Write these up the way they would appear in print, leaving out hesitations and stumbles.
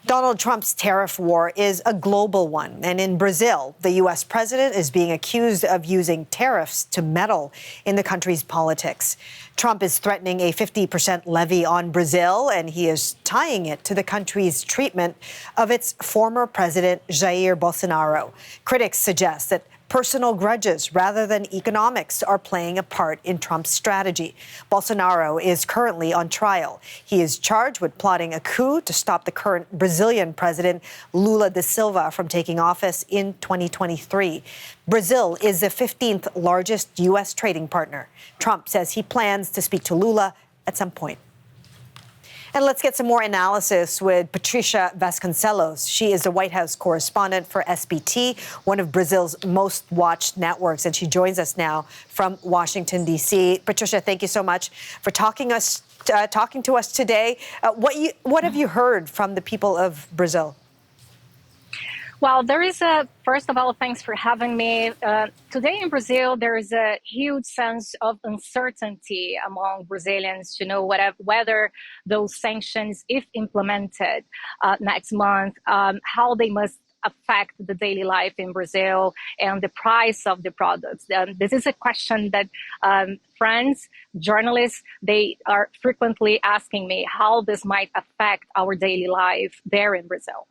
Donald Trump's tariff war is a global one. And in Brazil, the U.S. president is being accused of using tariffs to meddle in the country's politics. Trump is threatening a 50% levy on Brazil, and he is tying it to the country's treatment of its former president, Jair Bolsonaro. Critics suggest that personal grudges rather than economics are playing a part in Trump's strategy. Bolsonaro is currently on trial. He is charged with plotting a coup to stop the current Brazilian president, Lula da Silva, from taking office in 2023. Brazil is the 15th largest U.S. trading partner. Trump says he plans to speak to Lula at some point. And let's get some more analysis with Patricia Vasconcelos. She is the White House correspondent for SBT, one of Brazil's most watched networks, and she joins us now from Washington, D.C. Patricia, thank you so much for talking to us today. What have you heard from the people of Brazil? Well, first of all, thanks for having me. Today in Brazil, there is a huge sense of uncertainty among Brazilians to know whether those sanctions, if implemented next month, how they must affect the daily life in Brazil and the price of the products. This is a question that friends, journalists, they are frequently asking me how this might affect our daily life there in Brazil.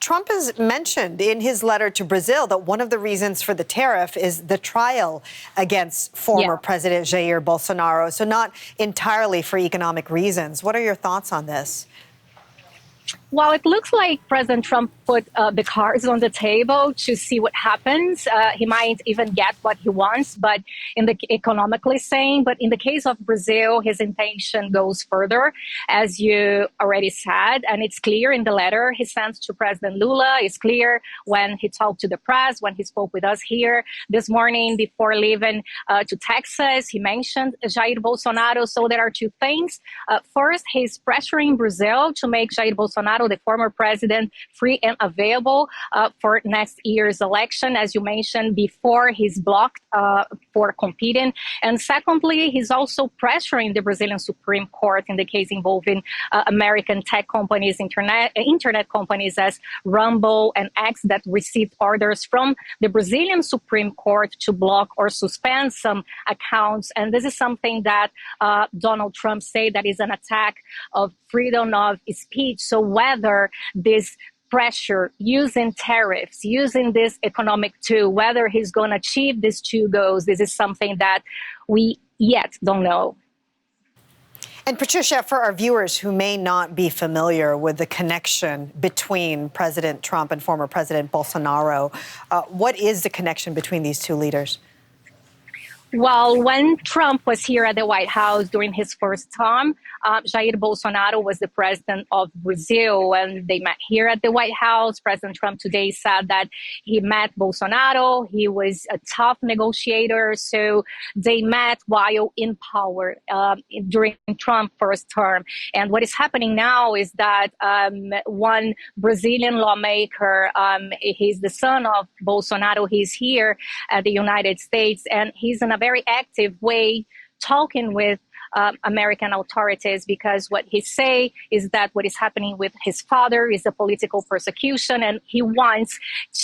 Trump has mentioned in his letter to Brazil that one of the reasons for the tariff is the trial against former President Jair Bolsonaro, so not entirely for economic reasons. What are your thoughts on this? Well, it looks like President Trump put the cards on the table to see what happens. He might even get what he wants, but economically saying. But in the case of Brazil, his intention goes further, as you already said, and it's clear in the letter he sent to President Lula. It's clear when he talked to the press, when he spoke with us here this morning before leaving to Texas. He mentioned Jair Bolsonaro. So there are two things. First, he's pressuring Brazil to make Jair Bolsonaro, the former president, free and available for next year's election, as you mentioned before. He's blocked for competing. And secondly, he's also pressuring the Brazilian Supreme Court in the case involving American tech companies, internet companies as Rumble and X, that received orders from the Brazilian Supreme Court to block or suspend some accounts. And this is something that Donald Trump said that is an attack of freedom of speech. So whether this pressure, using tariffs, using this economic tool, whether he's going to achieve these two goals, this is something that we yet don't know. And Patricia, for our viewers who may not be familiar with the connection between President Trump and former President Bolsonaro, what is the connection between these two leaders? Well, when Trump was here at the White House during his first term, Jair Bolsonaro was the president of Brazil, and they met here at the White House. President Trump today said that he met Bolsonaro. He was a tough negotiator, so they met while in power during Trump's first term. And what is happening now is that one Brazilian lawmaker, he's the son of Bolsonaro, he's here at the United States, and he's in a very active way talking with American authorities, because what he say is that what is happening with his father is a political persecution, and he wants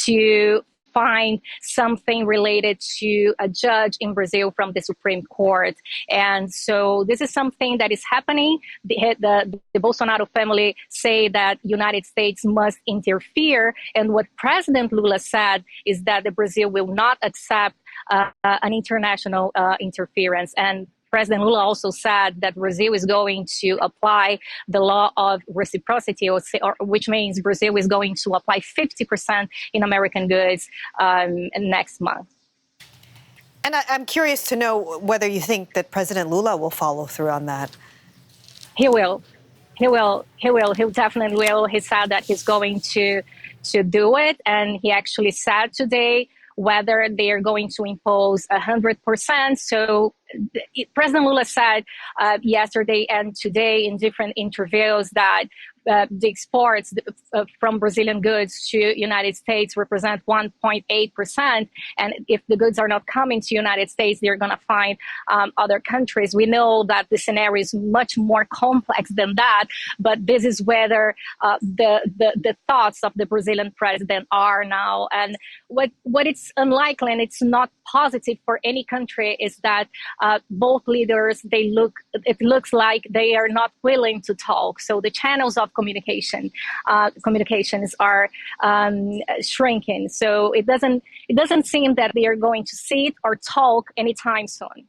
to find something related to a judge in Brazil from the Supreme Court. And so this is something that is happening. The Bolsonaro family say that United States must interfere. And what President Lula said is that the Brazil will not accept an international interference. And President Lula also said that Brazil is going to apply the law of reciprocity, which means Brazil is going to apply 50% in American goods next month. And I'm curious to know whether you think that President Lula will follow through on that. He will. He definitely will. He said that he's going to do it. And he actually said today whether they are going to impose 100%. So President Lula said yesterday and today in different interviews that the exports from Brazilian goods to United States represent 1.8%. And if the goods are not coming to United States, they're going to find other countries. We know that the scenario is much more complex than that, but this is whether the thoughts of the Brazilian president are now. And what it's unlikely and it's not positive for any country is that both leaders, it looks like they are not willing to talk. So the channels of communications are shrinking. So it doesn't seem that they are going to sit or talk anytime soon.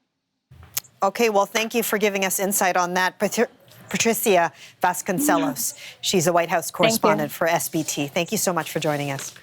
Okay, well, thank you for giving us insight on that. Patricia Vasconcelos. She's a White House correspondent for SBT. Thank you so much for joining us.